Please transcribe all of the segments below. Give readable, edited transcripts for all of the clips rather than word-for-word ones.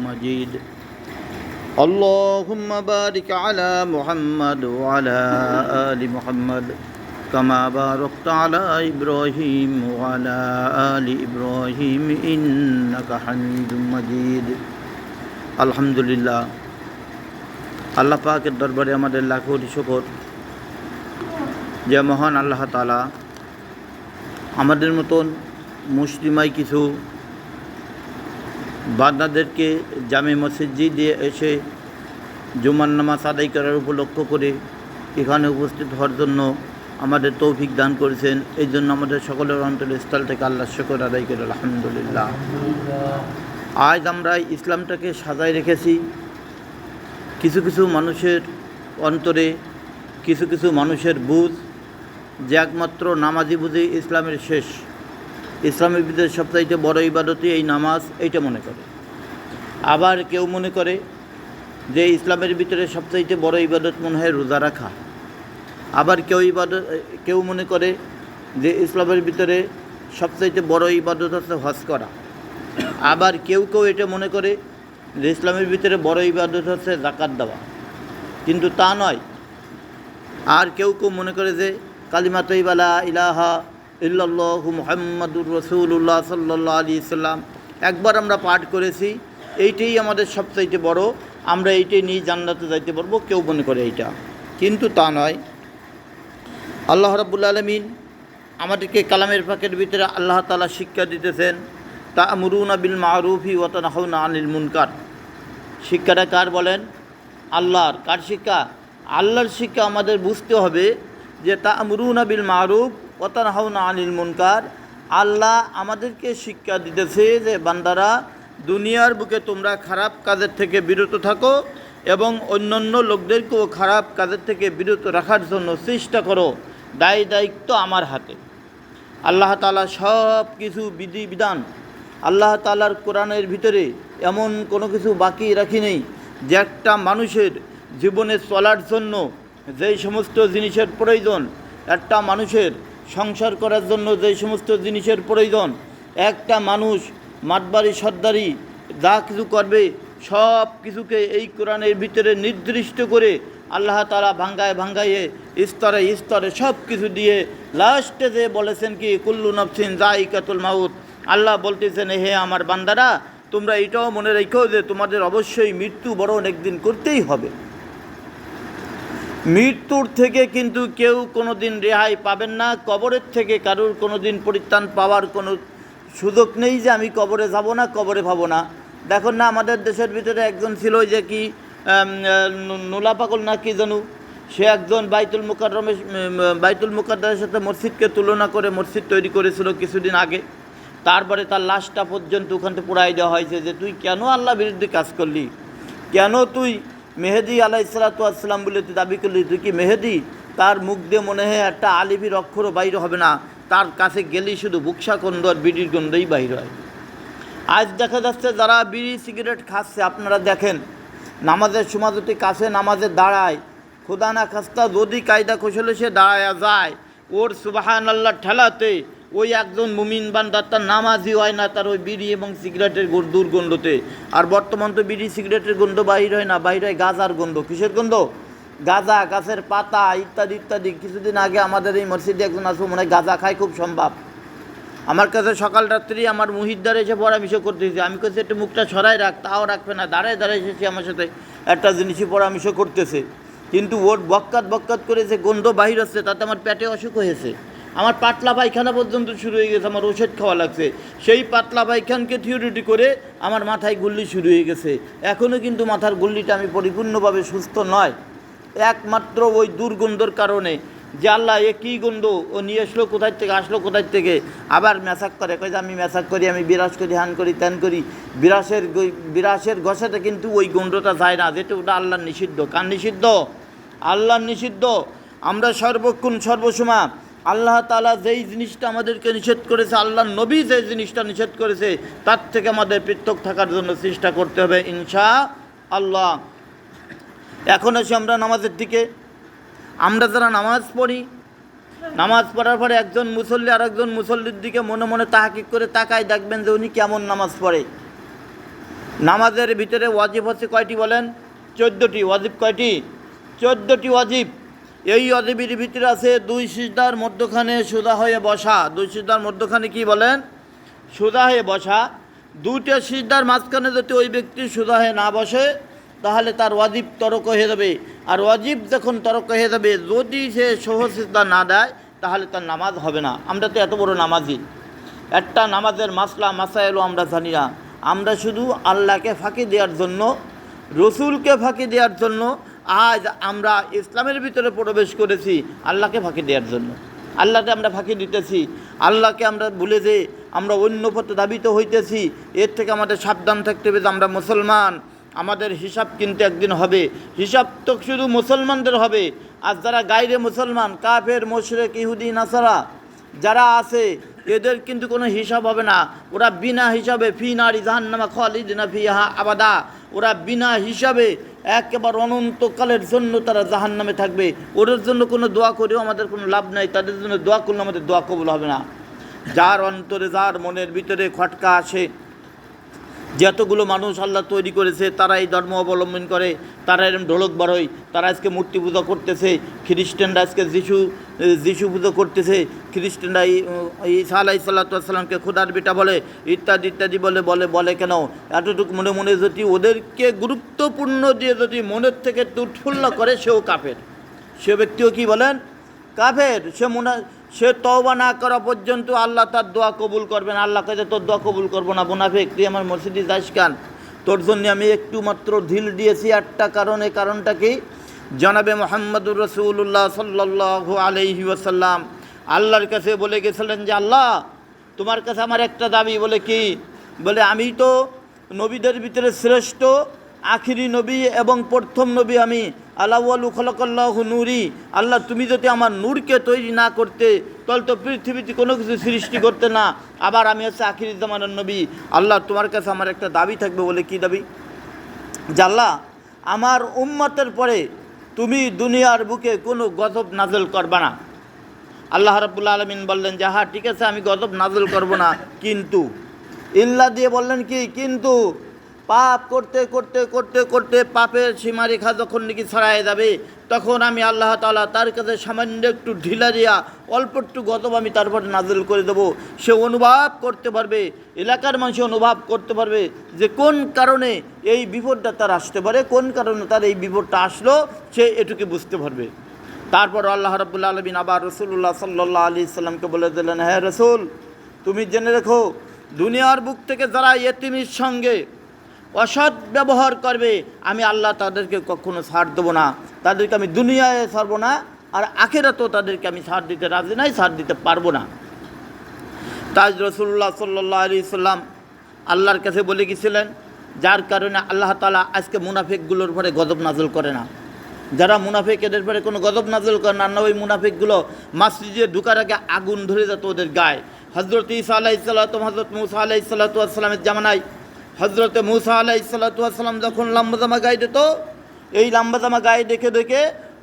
مجيد اللهم بارك على محمد وعلى آل محمد كما باركت على إبراهيم وعلى آل إبراهيم إنك حميد مجيد الحمد لله আল্লাহ পাকের দরবারে আমাদের লাখো শুকর যে মহান আল্লাহ তাআলা আমাদের মতন মুসলিমাই কিছু বান্দাদেরকে জামে মসজিদে এসে জুমার নামাজ আদায় করার উপলক্ষ করে এখানে উপস্থিত হওয়ার জন্য আমাদের তৌফিক দান করেছেন। এই জন্য আমাদের সকলের অন্তরস্থল থেকে আল্লাহর শুকর আদায় করি আলহামদুলিল্লাহ। আজ আমরা ইসলামটাকে সাজায় রেখেছি কিছু কিছু মানুষের অন্তরে, কিছু কিছু মানুষের বুঝ যে একমাত্র নামাজই বুঝে ইসলামের শেষ, ইসলামের ভিতরে সবচাইতে বড় ইবাদতই এই নামাজ, এইটা মনে করে। আবার কেউ মনে করে যে ইসলামের ভিতরে সবচাইতে বড় ইবাদত মনে হয় রোজা রাখা। আবার কেউ মনে করে যে ইসলামের ভিতরে সবচাইতে বড় ইবাদত হচ্ছে হজ করা। আবার কেউ এটা মনে করে যে ইসলামের ভিতরে বড় ইবাদত হচ্ছে যাকাত দেওয়া, কিন্তু তা নয়। আর কেউ মনে করে যে কালিমা তয়্যিবা লা ইলাহা ইল্লাল্লাহু মুহাম্মাদুর রাসূলুল্লাহ সাল্লাল্লাহু আলাইহি সাল্লাম একবার আমরা পাঠ করেছি, এইটাই আমাদের সবচাইতে বড়, আমরা এইটাই নিয়ে জান্নাতে যাইতে পারবো, কেউ মনে করে এইটা, কিন্তু তা নয়। আল্লাহ রাব্বুল আলামিন আমাদেরকে কালামের ফাঁকের ভিতরে আল্লাহ তাআলা শিক্ষা দিতেছেন, তা'মুরুনা বিল মা'রুফি ওয়া তানহাউনা আনিল মুনকার। শিক্ষাটা কার বলেন? আল্লাহর। কার শিক্ষা? আল্লাহর শিক্ষা। আমাদের বুঝতে হবে যে তা'মুরুনা বিল মা'রুফ ওয়া তানহাউনা আনিল মুনকার, আল্লাহ আমাদেরকে শিক্ষা দিতেছে যে বান্দারা দুনিয়ার বুকে তোমরা খারাপ কাজের থেকে বিরত থাকো এবং অন্যান্য লোকদেরকেও খারাপ কাজের থেকে বিরত রাখার জন্য চেষ্টা করো। দায়িত্ব আমার হাতে। আল্লাহ তাআলা সব কিছু বিধিবিধান আল্লাহ তাআলার কোরআনের ভিতরে এমন কোনো কিছু বাকি রাখি নেই যে একটা মানুষের জীবনে চলার জন্য যেই সমস্ত জিনিসের প্রয়োজন, একটা মানুষের সংসার করার জন্য যেই সমস্ত জিনিসের প্রয়োজন, একটা মানুষ মাতবাড়ি সর্দারি যা কিছু করবে সব কিছুকে এই কোরআনের ভিতরে নির্দিষ্ট করে আল্লাহ তাআলা ভাঙ্গায়ে স্তরে স্তরে সব কিছু দিয়ে লাস্টে যে বলেছেন কি কুল্লু নাফসিন যায়িকাতুল মাউত। আল্লাহ বলতেছেন, হে আমার বান্দারা, তোমরা এটাও মনে রেখো যে তোমাদের অবশ্যই মৃত্যুবরণ একদিন করতেই হবে। মৃত্যুর থেকে কিন্তু কেউ কোনো দিন রেহাই পাবেন না। কবরের থেকে কারুর কোনো দিন পরিত্রাণ পাওয়ার কোনো সুযোগ নেই যে আমি কবরে যাব না, কবরে পাবো না। দেখুন না, আমাদের দেশের ভিতরে একজন ছিল যে কি নোলা পাগল না কি জানু, সে একজন বাইতুল মুকাদ্দাসের সাথে মসজিদকে তুলনা করে মসজিদ তৈরি করেছিল কিছুদিন আগে। তারপরে তার লাশটা পর্যন্ত ওখান থেকে পুড়াই দেওয়া হয়েছে যে তুই কেন আল্লাহ বিরুদ্ধে কাজ করলি, কেন তুই মেহেদি আলাইহিস সালাতু ওয়াস সালাম বলে তুই দাবি করলি, তুই কি মেহেদি? তার মুখ দিয়ে মনে হয় একটা আলিফির অক্ষরও বাইর হবে না, তার কাছে গেলেই শুধু বুকসা গন্ধ আর বিড়ির গন্ধই বাইর হয়। আজ দেখা যাচ্ছে যারা বিড়ি সিগারেট খাচ্ছে, আপনারা দেখেন নামাজের সময় যদি কাছে নামাজে দাঁড়ায়, খোদা না খাস্তা যদি কায়দা কৌশলে সে দাঁড়ায় যায়, ওর সুবহানাল্লাহ ঠেলাতে ওই একজন মুমিন বান্দা তার নামাজই হয় না তার ওই বিড়ি এবং সিগারেটের দুর্গন্ধতে। আর বর্তমান তো বিড়ি সিগারেটের গন্ধ বাহির হয় না, বাহির হয় গাঁজার গন্ধ। কিসের গন্ধ? গাঁজা, গাছের পাতা ইত্যাদি ইত্যাদি। কিছুদিন আগে আমাদের এই মসজিদে একজন আসবো মনে হয় গাঁজা খায় খুব সম্ভব। আমার কাছে সকাল রাত্রি আমার মুহিদ্দার এসে পরামর্শ করতেছে, আমি কাছে একটু মুখটা ছড়াই রাখ, তাও রাখবে না, দাঁড়ায় এসেছে আমার সাথে একটা জিনিসই পরামর্শ করতেছে, কিন্তু ওর বক্কাত করে যে গন্ধ বাহির হচ্ছে তাতে আমার পেটে অসুখ হয়েছে, আমার পাতলা পায়খানা পর্যন্ত শুরু হয়ে গেছে, আমার ওষুধ খাওয়া লাগছে। সেই পাতলা পায়খানকে থিওরিটি করে আমার মাথায় গুল্লি শুরু হয়ে গেছে। এখনও কিন্তু মাথার গুল্লিটা আমি পরিপূর্ণভাবে সুস্থ নয়, একমাত্র ওই দুর্গন্ধর কারণে। যে আল্লাহ এ কী গন্ধ, ও নিয়ে আসলো কোথায় থেকে, আসলো কোথায় থেকে, আবার মেসাক করে, কয়ে যে আমি মেসাক করি, আমি বিরাজ করি, হান করি, ত্যান করি। বিরাসের ঘষাতে কিন্তু ওই গন্ধটা যায় না, যেটা ওটা আল্লাহর নিষিদ্ধ। কার নিষিদ্ধ? আল্লাহর নিষিদ্ধ। আমরা সর্বক্ষণ সর্বসময় আল্লাহ তাআলা যেই জিনিসটা আমাদেরকে নিষেধ করেছে, আল্লাহর নবী যে জিনিসটা নিষেধ করেছে, তার থেকে আমাদের পৃথক থাকার জন্য চেষ্টা করতে হবে ইনশাআল্লাহ। এখন আসি আমরা নামাজের দিকে। আমরা যারা নামাজ পড়ি, নামাজ পড়ার পরে একজন মুসল্লি আর একজন মুসল্লির দিকে মনে মনে তাহাকিক করে তাকায়, দেখবেন যে উনি কেমন নামাজ পড়ে। নামাজের ভিতরে ওয়াজিব হচ্ছে কয়টি বলেন? 14টি। ওয়াজিব কয়টি? 14টি ওয়াজিব। এই ওয়াজিবের ভিতরে আছে 2 সিজদার মধ্যখানে সোজা হয়ে বসা। 2 সিজদার মধ্যখানে কি বলেন? সোজা হয়ে বসা। 2টা সিজদার মাঝখানে যদি ওই ব্যক্তি সোজা হয়ে না বসে তাহলে তার ওয়াজিব তরক হয়ে যাবে। আর ওয়াজিব যখন তরক হয়ে যাবে, যদি সে সহজ সিজদা না দেয় তাহলে তার নামাজ হবে না। আমরা তো এত বড় নামাজি, একটা নামাজের মাসাইলও আমরা জানি না। আমরা শুধু আল্লাহকে ফাঁকি দেওয়ার জন্য, রসুলকে ফাঁকি দেওয়ার জন্য আজ আমরা ইসলামের ভিতরে প্রবেশ করেছি, আল্লাহকে ফাঁকি দেওয়ার জন্য। আল্লাহকে আমরা ফাঁকি দিতেছি, আল্লাহকে আমরা ভুলে যে আমরা অন্য পথে ধাবিত হইতেছি। এর থেকে আমাদের সাবধান থাকতে হবে যে আমরা মুসলমান, আমাদের হিসাব কিন্তু একদিন হবে। হিসাব তো শুধু মুসলমানদের হবে, আর যারা গায়রে মুসলমান, কাফের, মুশরিক, ইহুদি, নাসারা যারা আছে, এদের কিন্তু কোনো হিসাব হবে না। ওরা বিনা হিসাবে ফি নারি জাহান্নামা খালিদিনা ফিহা আবাদা, ওরা বিনা হিসাবে একেবারে অনন্তকালের জন্য তারা জাহান্নামে থাকবে। ওদের জন্য কোনো দোয়া করেও আমাদের কোনো লাভ নাই, তাদের জন্য দোয়া করলে আমাদের দোয়া কবুল হবে না। যার অন্তরে, যার মনের ভিতরে খটকা আসে, যতগুলো মানুষ আল্লাহ তৈরি করেছে তারা এই ধর্ম অবলম্বন করে, তারা এরকম ঢোলক বাড়ই, তারা আজকে মূর্তি পূজা করতেছে, খ্রিস্টানরা আজকে যিশু পুজো করতেছে, খ্রিস্টানরা ঈসা আলাইহিস সালামকে খোদার বেটা বলে, ইত্যাদি ইত্যাদি বলে কেন? এতটুকু মনে মনে যদি ওদেরকে গুরুত্বপূর্ণ দিয়ে যদি মনের থেকে উৎফুল্ল করে, সেও কাফের। সে ব্যক্তিও কি বলেন? কাফের। সে তওবা না করা পর্যন্ত আল্লাহ তার দোয়া কবুল করবেন। আল্লাহ কাছে তোর দোয়া কবুল করবো না, মুনাফিক, তুই আমার মসজিদে যাস কেন? তোর জন্য আমি একটু মাত্র ঢিল দিয়েছি একটা কারণে। কারণটা কি? জনাবে মুহাম্মদুর রাসূলুল্লাহ সাল্লাল্লাহু আলাইহি ওয়াসাল্লাম আল্লাহর কাছে বলে গেছিলেন যে আল্লাহ, তোমার কাছে আমার একটা দাবি। বলে কি? বলে আমি তো নবীদের ভিতরে শ্রেষ্ঠ, আখিরি নবী এবং প্রথম নবী আমি। আলাওয়ালু খলাকাল্লাহু নূরি। আল্লাহ, তুমি যদি আমার নূরকে তৈরি না করতে তাহলে তো পৃথিবীতে কোনো কিছু সৃষ্টি করতে না। আবার আমি হচ্ছে আখিরি জামানার নবী। আল্লাহ, তোমার কাছে আমার একটা দাবি থাকবে। বলে কি দাবি? যে আল্লাহ, আমার উম্মতের পরে তুমি দুনিয়ার বুকে কোনো গজব নাজল করবা না। আল্লাহ রাব্বুল আলামিন বললেন যে হ্যাঁ ঠিক আছে, আমি গজব নাজল করব না, কিন্তু ইল্লা দিয়ে বললেন কি? কিন্তু পাপ করতে করতে করতে করতে পাপের সীমারেখা যখন নাকি ছড়ায় যাবে, তখন আমি আল্লাহ তাআলা তার কাছে সামান্য একটু ঢিলা দিয়া অল্প একটু গজব আমি তারপরে নাজিল করে দেবো। সে অনুভব করতে পারবে, এলাকার মানুষ অনুভব করতে পারবে যে কোন কারণে এই বিপদটা তার আসতে পারে, কোন কারণে তার এই বিপদটা আসলো, সে এটুকু বুঝতে পারবে। তারপর আল্লাহ রাব্বুল আলামিন আবার রাসূলুল্লাহ সাল্লাল্লাহু আলাইহি সাল্লামকে বলে দিলেন, হ্যাঁ রাসূল, তুমি জেনে রেখো, দুনিয়ার বুক থেকে যারা ইয়েতিমের সঙ্গে অসৎ ব্যবহার করবে, আমি আল্লাহ তাদেরকে কখনো ছাড় দেবো না। তাদেরকে আমি দুনিয়ায় ছাড়বো না, আর আখিরাতেও তাদেরকে আমি ছাড় দিতে রাজি নাই, ছাড় দিতে পারবো না। তাজ রাসূলুল্লাহ সাল্লাল্লাহু আলাইহি সাল্লাম আল্লাহর কাছে বলে গেছিলেন, যার কারণে আল্লাহ তাআলা আজকে মুনাফিকগুলোর পরে গজব নাজল করে না। যারা মুনাফিক, এদের পরে কোনো গজব নাজল করে না। ওই মুনাফিকগুলো মসজিদে ঢুকার আগে আগুন ধরে যেত ওদের গায়ে। হযরত ঈসা আলাইহিস সালাম, হযরত মুসা আলাইহিস সালামের জামানায় হযরতে মুসা আলাইহিস সালাম যখন লম্বা জামা গায়ে দিত, এই লম্বা জামা গায়ে দেখে দেখে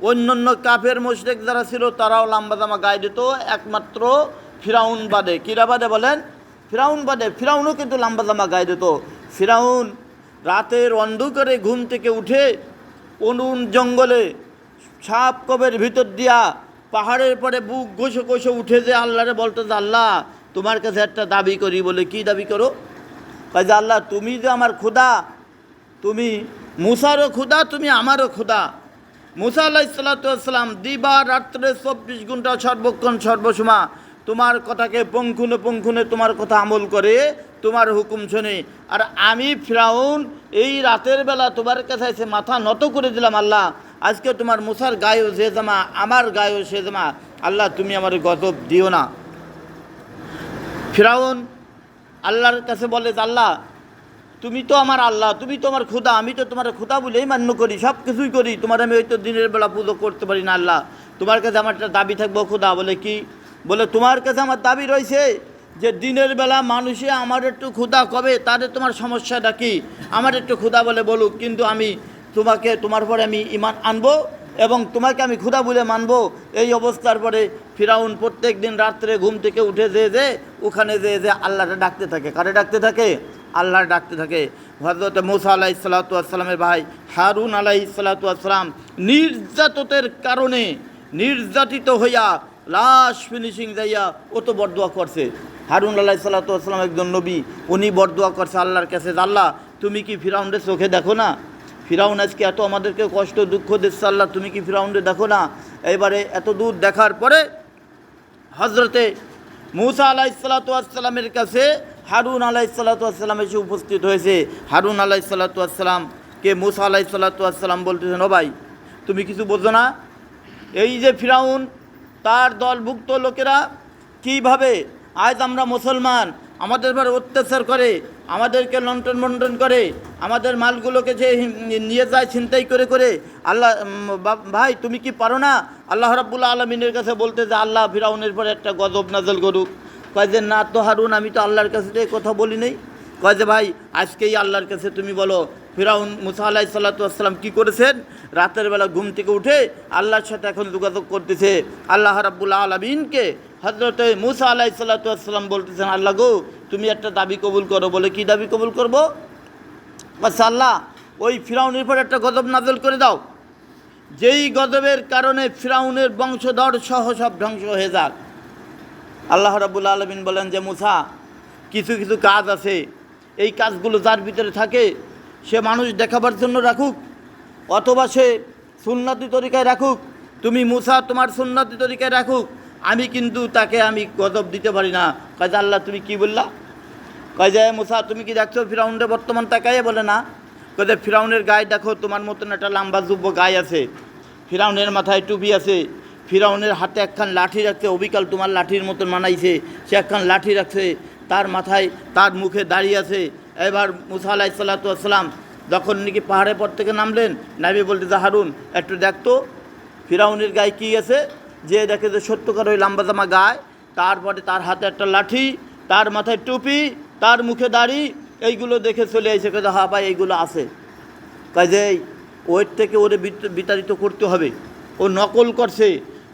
অন্যান্য কাফের মুশরিক যারা ছিল তারাও লম্বা জামা গায়ে দিত, একমাত্র ফিরাউন বাদে। কিরা বাদে বলেন? ফিরাউন বাদে। ফিরাউনও কিন্তু লম্বা জামা গায়ে দিত। ফিরাউন রাতের অন্ধকারে ঘুম থেকে উঠে অনুন জঙ্গলে সাপ কবের ভিতর দিয়া পাহাড়ের পরে বুক ঘষে ঘষে উঠে যে আল্লাহরে বলতো যে আল্লাহ, তোমার কাছে একটা দাবি করি। বলে কি দাবি করো? কাজে আল্লাহ, তুমি যে আমার খোদা, তুমি মুসারও খোদা, তুমি আমারও খোদা। মুসা আলাইহিস সালাম দিবা রাত্রে 24 ঘন্টা সর্বক্ষণ সর্বসময় তোমার কথাকে পঙ্খুনে পঙ্খুনে তোমার কথা আমল করে, তোমার হুকুম শোনে। আর আমি ফিরাউন এই রাতের বেলা তোমার কাছে এসে মাথা নত করে দিলাম। আল্লাহ, আজকে তোমার মুসার গায়েও সে জামা, আমার গায়েও সে জামা। আল্লাহ, তুমি আমার গজব দিও না। ফিরাউন আল্লাহর কাছে বলে, আল্লাহ, তুমি তো আমার আল্লাহ, তুমি তো আমার খোদা, আমি তো তোমার খোদা বলেই মান্য করি, সব কিছুই করি, তোমার আমি হয়তো দিনের বেলা পুজো করতে পারি না। আল্লাহ, তোমার কাছে আমার একটা দাবি থাকবো খোদা। বলে কি? বলে তোমার কাছে আমার দাবি রয়েছে যে দিনের বেলা মানুষে আমার একটু ক্ষুধা কবে, তাদের তোমার সমস্যাটা কি? আমার একটু ক্ষুধা বলে বলুক, কিন্তু আমি তোমাকে, তোমার পরে আমি ঈমান আনবো এবং তোমাকে আমি ক্ষুধা বলে মানবো। এই অবস্থার পরে ফিরাউন প্রত্যেক দিন রাত্রে ঘুম থেকে উঠে যে ওখানে যে আল্লাহটা ডাকতে থাকে। কারে ডাকতে থাকে? আল্লাহ ডাকতে থাকে। হযরত মূসা আলাইহিসসালামের ভাই হারুন আলাইহিসসালাম নির্যাতনের কারণে নির্যাতিত হইয়া লাস্ট ফিনিশিং যাইয়া ও তো বরদোয়া করছে। হারুন আলাইহিসসালাম একজন নবী, উনি বরদোয়া করছে আল্লাহর কাছে, আল্লাহ তুমি কি ফিরাউনের চোখে দেখো না? ফিরাউন আজকে এত আমাদেরকে কষ্ট দুঃখ দিচ্ছে, আল্লাহ তুমি কি ফিরাউনকে দেখো না? এবারে এত দূর দেখার পরে হজরতে মূসা আলাইহিসসালামের কাছে হারুন আলাইহিসসালাম এসে উপস্থিত হয়েছে। হারুন আলাইহিসসালামকে মূসা আলাইহিসসালাম বলতেছেন, ও ভাই তুমি কিছু বোঝো না? এই যে ফিরাউন তার দলভুক্ত লোকেরা কীভাবে আজ আমরা মুসলমান আমাদের উপর অত্যাচার করে, আমাদেরকে লন্ঠন মন্টন করে, আমাদের মালগুলোকে যে নিয়ে যায় ছিনতাই করে করে। আল্লাহ ভাই তুমি কি পারো না আল্লাহ রাব্বুল আলামিনের কাছে বলতে যে আল্লাহ ফিরাউনের পরে একটা গজব নাজল করুক? কয় যে না তো হারুন, আমি তো আল্লাহর কাছে এই কথা বলি নাই। কয় যে ভাই আজকেই আল্লাহর কাছে তুমি বলো ফিরাউন মূসা আলাইহিসসালাম কী করেছেন? রাতের বেলা ঘুম থেকে উঠে আল্লাহর সাথে এখন যোগাযোগ করতেছে। আল্লাহ রাব্বুল আলামিনকে হযরতে মূসা আলাইহিসসালাম বলতেছেন, আল্লাহ গো তুমি একটা দাবি কবুল করো। বলে কি দাবি কবুল করবো? আচ্ছা আল্লাহ ওই ফিরাউনের পর একটা গজব নাজল করে দাও, যেই গজবের কারণে ফিরাউনের বংশধর সহ সব ধ্বংস হয়ে যাক। আল্লাহ রাব্বুল আলামিন বলেন যে মূসা কিছু কিছু কাজ আছে, এই কাজগুলো যার ভিতরে থাকে সে মানুষ দেখাবার জন্য রাখুক অথবা সে সুন্নতি তরিকায় রাখুক, তুমি মূসা তোমার সুন্নতি তরিকায় রাখুক, আমি কিন্তু তাকে আমি গজব দিতে পারি না। কয় যে আল্লাহ তুমি কি বললা? কয় যে মূসা তুমি কি দেখছো ফিরাউনের বর্তমান তাকাইয়ে? বলে না। কয় যে ফিরাউনের গায়ে দেখো তোমার মতন একটা লম্বা যুব্য গায়ে আছে, ফিরাউনের মাথায় টুপি আছে, ফিরাউনের হাতে একখান লাঠি রাখছে, অবিকাল তোমার লাঠির মতন মানাইছে, সে একখান লাঠি রাখছে, তার মাথায় তার মুখে দাঁড়িয়ে আছে। এবার মূসা আলাইহিসসালাম যখন নাকি পাহাড়ের পর থেকে নামলেন, নামে বলতে যে হারুন একটু দেখতো ফিরাউনের গায়ে কী আছে। যে দেখে যে সত্যকার ওই লম্বা জামা গায়ে, তারপরে তার হাতে একটা লাঠি, তার মাথায় টুপি, তার মুখে দাড়ি, এইগুলো দেখে চলে এসে কে হা ভাই এইগুলো আছে। কাজে ওর থেকে ওরে বিতাড়িত করতে হবে, ও নকল করছে,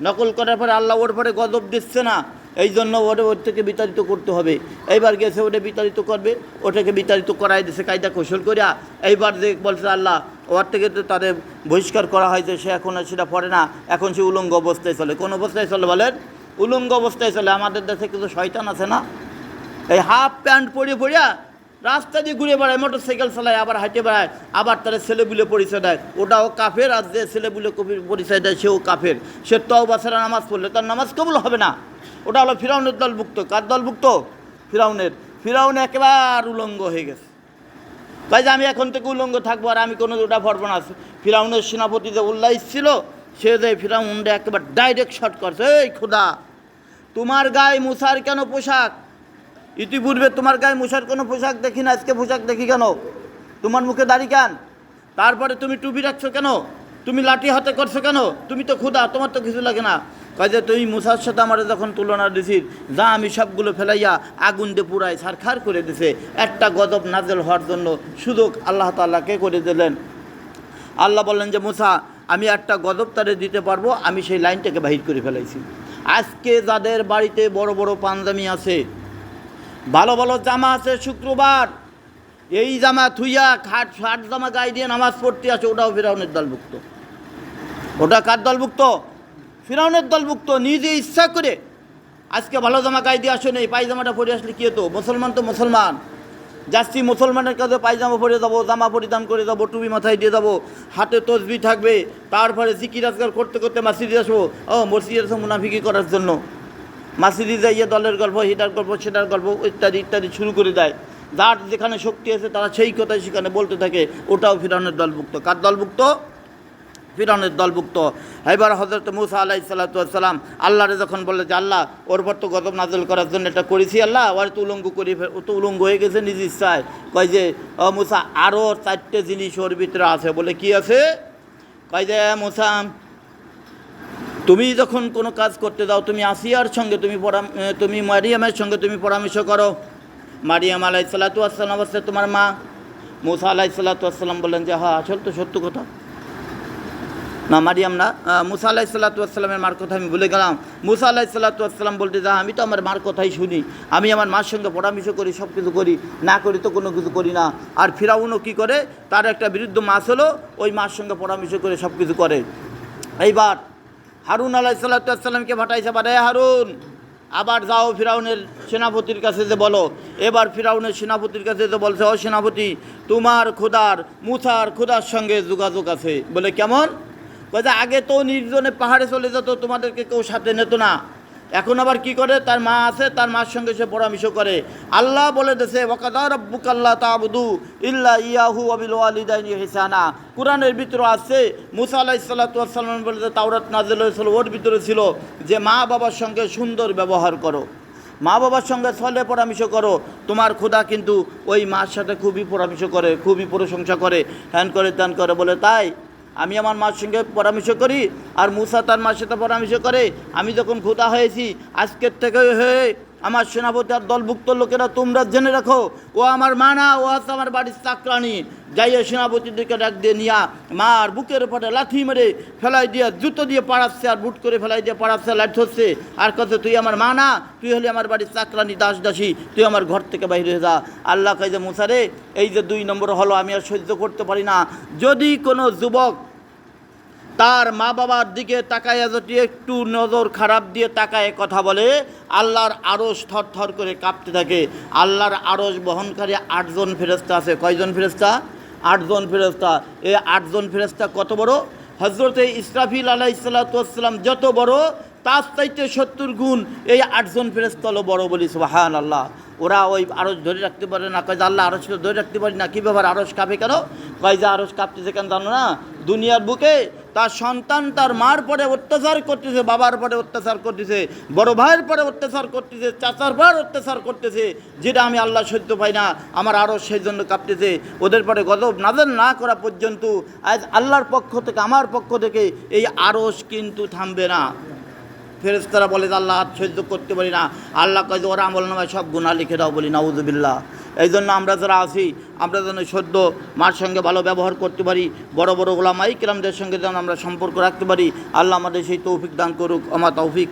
নকল করার পরে আল্লাহ ওর পরে গজব দিচ্ছে না, এই জন্য ওর থেকে বিতাড়িত করতে হবে। এইবার গেছে ওটা বিতাড়িত করবে, ওটাকে বিতাড়িত করাই দিছে কায়দা কৌশল করিয়া। এইবার যে বলছে আল্লাহ ওর থেকে তো তাদের বহিষ্কার করা হয়েছে, সে এখন আর সেটা পড়ে না, এখন সে উলঙ্গ অবস্থায় চলে। কোন অবস্থায় চলে বলেন? উলঙ্গ অবস্থায় চলে। আমাদের দেশে কিছু শয়তান আছে না, এই হাফ প্যান্ট পরে পড়িয়া রাস্তা দিয়ে ঘুরে বেড়ায়, মোটর সাইকেল চালায়, আবার হাঁটে বেড়ায়, আবার তারা ছেলেগুলো পরিচয় দেয়, ওটাও কাফের। আর যে ছেলেগুলো পরিচয় দেয় সেও কাফের। সে তওবা ছাড়া নামাজ পড়লে তার নামাজ কবুল হবে না। ওটা হলো ফিরাউনের দলভুক্ত। কার দলভুক্ত? ফিরাউনের। ফিরাউন একেবারে উলঙ্গ হয়ে গেছে। তাই যে আমি এখন থেকে উলঙ্গ থাকবো আর আমি কোনো ওটা পারবো না। ফিরাউনের সেনাপতি যে উল্লাইস ছিল, সে যে ফিরাউনটা একেবারে ডাইরেক্ট শট করছে, এই খোদা তোমার গায়ে মূসার কেন পোশাক? ইতিপূর্বে তোমার গায়ে মূসার কোনো পোশাক দেখি না, আজকে পোশাক দেখি কেন? তোমার মুখে দাড়ি কেন? তারপরে তুমি টুপি রাখছো কেন? তুমি লাঠি হাতে করছো কেন? তুমি তো খোদা, তোমার তো কিছু লাগে না। কাজে তুমি মূসার সাথে আমার যখন তুলনা দিছিস, যা আমি সবগুলো ফেলাইয়া আগুন দিয়ে পুরাই ছারখার করে দিছে। একটা গজব নাজেল হওয়ার জন্য সুযোগ আল্লাহ তাআলাকে করে দিলেন। আল্লাহ বললেন যে মূসা আমি একটা গজব তারে দিতে পারবো, আমি সেই লাইনটাকে বাহির করে ফেলাইছি। আজকে যাদের বাড়িতে বড় বড় পাঞ্জামি আছে, ভালো ভালো জামা আছে, শুক্রবার এই জামা থুইয়া শার্ট জামা গায়ে দিয়ে নামাজ পড়তে আছে, ওটাও ফিরাউনের দলভুক্ত। ওটা কার দলভুক্ত? ফিরাউনের দলভুক্ত। নিজে ইচ্ছা করে আজকে ভালো জামা গায়ে দিয়ে আসো, নেই পায়জামাটা পরে আসলে কী হতো? মুসলমান তো মুসলমান, যাচ্ছি মুসলমানের কাছে পায়জামা পরে যাবো, জামা পরিধান করে যাবো, টুপি মাথায় দিয়ে যাবো, হাতে তসবি থাকবে, তারপরে জিকির আজকাল করতে করতে মাসিদে আসবো। ও মসজিদে আসবো মুনাফিকি করার জন্য, মাসিদে যাইয়ে দলের গল্প, হিটার গল্প, সেটার গল্প ইত্যাদি ইত্যাদি শুরু করে দেয়। যার যেখানে শক্তি আছে তারা সেই কথাই সেখানে বলতে থাকে, ওটাও ফিরাউনের দলভুক্ত। কার দলভুক্ত? ফিরাউনের দলভুক্ত। এবার হযরত মূসা আলাইহিসসালাম আল্লাহরে যখন বললে যে আল্লাহ ওর পর তো গজব নাজল করার জন্য এটা করেছি, আল্লাহ ওর তো উলঙ্গ করি, ও তো উলঙ্গ হয়ে গেছে নিজ ইচ্ছায়। কয় যে মূসা আরও 4টে জিনিস ওর ভিতরে আছে। বলে কি আছে? কয় যে মূসা তুমি যখন কোনো কাজ করতে যাও, তুমি আসিয়ার সঙ্গে তুমি মারিয়ামের সঙ্গে তুমি পরামর্শ করো। মারিয়াম আলাইহিসসালাম আছে তোমার মা। মূসা আলাইহিসসালাম বললেন যে হ্যাঁ আসল তো সত্য কথা। না মারিয়াম না, মুসা আলাইহিসসালামের মার কথা আমি ভুলে গেলাম। মুসা আলাইহিসসালাম বলতে যা আমি তো আমার মার কথাই শুনি, আমি আমার মার সঙ্গে পরামর্শ করি, সব কিছু করি, না করি তো কোনো কিছু করি না। আর ফিরাউনও কী করে, তার একটা বিরুদ্ধ মাস হলো, ওই মার সঙ্গে পরামর্শ করে সব কিছু করে। এইবার হারুন আলাইহিসসালামকে পাঠাইছে, আবার হারুন আবার যাও ফিরাউনের সেনাপতির কাছে যে বলো। এবার ফিরাউনের সেনাপতির কাছে যে বলছে, ও সেনাপতি, তোমার খোদার মুসার খোদার সঙ্গে যোগাযোগ আছে। বলে কেমন? বলছে আগে তো নির্জনে পাহাড়ে চলে যেত, তোমাদেরকে কেউ সাথে নিত না, এখন আবার কি করে, তার মা আছে, তার মার সঙ্গে সে পরামর্শ করে। আল্লাহ বলে দিয়েছে ওয়াকাদা রাব্বুকা আল্লা তা'বুদু ইল্লা ইয়াহু ওয়া বিল ওয়ালিদাইনি ইহসানা। কোরআনের ভিতরে আছে, মুসা আলাইহিস সালাতু ওয়াস সালাম বলে, তাওরাত নাযিল হয়েছিল, ওর ভিতরে ছিল যে মা বাবার সঙ্গে সুন্দর ব্যবহার করো, মা বাবার সঙ্গে চলে পরামর্শ করো। তোমার খোদা কিন্তু ওই মার সাথে খুবই পরামর্শ করে, খুবই প্রশংসা করে, হ্যান করে ত্যান করে। বলে তাই আমি আমার মার সঙ্গে পরামর্শ করি, আর মুসা তার মার সাথে পরামর্শ করে। আমি যখন খোদা হয়েছি, আজকের থেকে হয়ে আমার সেনাপতি আর দলভুক্ত লোকেরা তোমরা জেনে রাখো, ও আমার মা না, ও আছে আমার বাড়ির চাকরানি। যাইয়ে সেনাপতিদেরকে ডাক দিয়ে নিয়া মার বুকের উপরে লাথি মেরে ফেলাই দিয়ে, জুতো দিয়ে পাড়াচ্ছে, আর বুট করে ফেলাই দিয়ে পাড়াচ্ছে, লাঠি হচ্ছে, আর কাছে তুই আমার মা না, তুই হলে আমার বাড়ির চাকরানি, দাস দাসী, তুই আমার ঘর থেকে বাইরে হয়ে যা। আল্লাহ কয় যে মুসা রে, এই যে 2 নম্বর হলো, আমি আর সহ্য করতে পারি না। যদি কোনো যুবক তার মা বাবার দিকে তাকায় যদি একটু নজর খারাপ দিয়ে তাকায় কথা বলে, আল্লাহর আরশ থর থর করে কাঁপতে থাকে। আল্লাহর আরশ বহনকারী 8 জন ফেরেশতা আছে। কয়জন ফেরেশতা? 8 জন ফেরেশতা। এই 8 জন ফেরেশতা কত বড়? হযরতে ইসরাফিল আলাইহিসসালাম যত বড়, তার চাইতে 70 গুণ এই 8 জন ফেরেশতা হলো বড়। বলি সুবহানাল্লাহ। ওরা ওই আরশ ধরে রাখতে পারে না। কয় যে আল্লাহ আরশ ধরে রাখতে পারি না। কী ব্যাপার, আরশ কাঁপে কেন? কয় যে আরশ কাঁপতেছে কেন জানো না? দুনিয়ার বুকে তার সন্তান তার মার পরে অত্যাচার করতেছে, বাবার পরে অত্যাচার করতেছে, বড় ভাইয়ের পরে অত্যাচার করতেছে, চাচার পর অত্যাচার করতেছে, যেটা আমি আল্লাহ সহ্য পাই না। আমার আরশ সেই জন্য কাঁপতেছে। ওদের পরে গজব নাযিল না করা পর্যন্ত আজ আল্লাহর পক্ষ থেকে, আমার পক্ষ থেকে এই আরশ কিন্তু থামবে না। ফেরেশতারা বলে যে আল্লাহ সহ্য করতে পারি না। আল্লাহ কয় যে ওরা আমলনামায় সব গুনাহ লিখে দাও। বলি নাউযুবিল্লাহ। এই জন্য আমরা যারা আছি, আমরা যেন সদ্য মার সঙ্গে ভালো ব্যবহার করতে পারি, বড় বড় উলামায়ে কেরামদের সঙ্গে যেন আমরা সম্পর্ক রাখতে পারি। আল্লাহ আমাদের সেই তৌফিক দান করুক। আমা তৌফিক